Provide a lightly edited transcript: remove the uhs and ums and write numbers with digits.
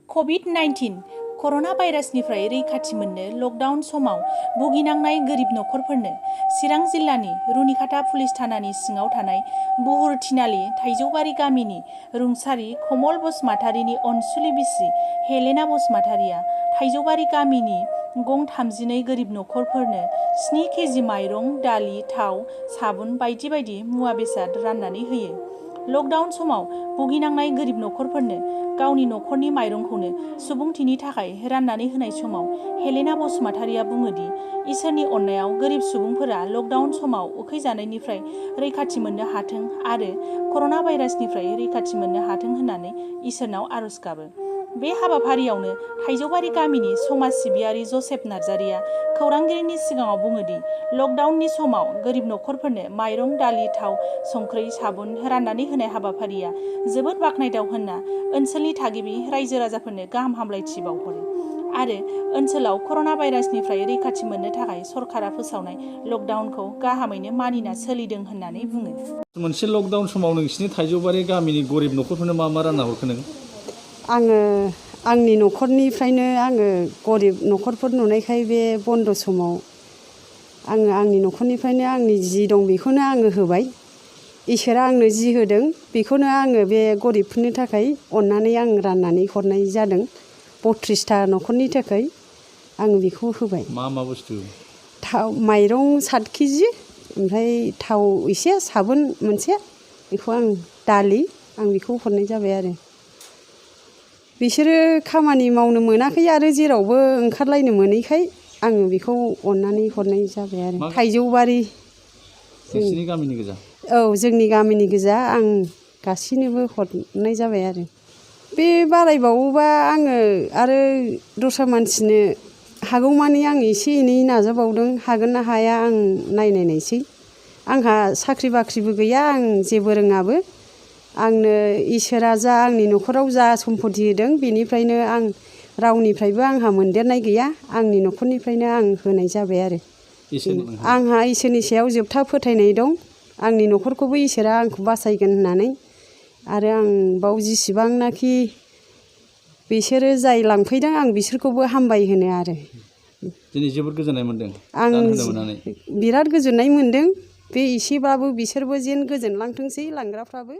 कभिड-19 कर'ना भाइरासनिफ्राय रैखाथि मोननो लकडाउन समाव भुगिनांनाय गोरिब नखरफोरनो चिरां जिल्लानि रुनिखाता पुलिस थानानि सिङाव थानाय बुहुरथिनालि थाइजौबारि गामिनि रुंसारि कमल बसुमतारीनि अनसुलि बिसि हेलेना बसुमतारीया थाइजौबारि गामिनि गं 32 गोरिब नखरफोरनो 7 केजि माइरं, दालि, थाव, साबुन बायदि बायदि मुवा बेसाद राननानै होयो। लकडाउन समाव भुगिनांनाय गोरिब नखरफोरनो गावनि नखरनि माइरंखौनो सुबुंथिनि थाखाय राननानै होनाय समाव हेलेना बसुमतारीया बुङोदि इसोरनि अननायाव गोरिब सुबुंफोरा लकडाउन समाव उखैजानायनिफ्राय रैखाथि मोननो हाथों आरो कर'ना भाइरासनिफ्राय रैखाथि मोननो हाथों होननानै इसोरनाव आरज गाबो। बे हाबाफारियावनो थाइजौबारि गामिनि समाज सिबियारि जसेफ नार्जारिया खौरांगिरिनि सिगाङाव बुङोदि लकडाउननि समाव गोरिब नखरफोरनो माइरं, दालि, थाव, संख्रि, साबुन राननानै होनाय हाबाफारिया जोबोद बाख्नायथाव होनना ओनसोलनि थागिबि रायजो राजाफोरनो गाहाम हामलायथि बावहरो आरो ओनसोलाव कर'ना भाइरासनिफ्राय रैखाथि मोननो थाखाय सरकारा फोसावनाय लकडाउनखौ गाहामैनो मानिना सोलिदों होननानै बुङो। मोनसे लकडाउन समाव नोंसिनि थाइजौबारि गामिनि गरिब नखरफोरनो मा मा रानना हरखो नों? आङो आंनि नखरनिफ्रायनो गरिब नखरफोर नुनायखाय बे बन्द समाव आंनि नखरनिफ्रायनो आंनि जि दं बेखौनो आङो होबाय। इसोरा आंनो जि होदों बेखौनो आङो बे गरिबफोरनि थाखाय अननानै आं राननानै हरनाय जादों। 32टा नखरनि थाखाय आं बेखौ होबाय। मा बुस्थु? थाव, माइरं 7 केजि, ओमफ्राय थाव एसे, साबुन मोनसे, बेखौ दालि बेखौ हरनाय जाबाय आरो। बिसोरो खामानि मावनो मोनाखै आरो जेरावबो ओंखारलायनो मोनैखाय आङो बेखौ अननानै हरनाय जाबाय आरो। थाइजौबारि नोंसिनि गामिनि गोजा? औ, जोंनि गामिनि गोजा। आं गासैनोबो हरनाय जाबाय आरो। बे बारायबावोबा आङो आरो दस्रा मानसिनो हागौमानि आं एसे एनै नाजाबावदों। हागोन ना हाया आं नायनायसै। आंहा साख्रि बाख्रिबो गैया, आं जेबो रोङाबो। आंनो इसोरा जा आंनि नखराव जा सम्पति होदों बेनिफ्रायनो आं रावनिफ्रायबो आंहा मोनदेरनाय गैया। आंनि नखरनिफ्रायनो आं होनाय जाबाय आरो। आंहा इसोरनि सायाव जोबथा फोथायनाय दं। आंनि नखरखौबो इसोरा आंखौ बासायगोन होननानै आरो आं बाव जिसिबांनाखि बिसोरो जाय लांफैदों आं बिसोरखौबो हामबाय होनो आरो। दिनै जोबोद गोजोननाय मोनदों आं मोननानै। बिराद गोजोननाय मोनदों। बे एसेबाबो बिसोरबो जेन गोजोनलांथोंसै लांग्राफ्राबो।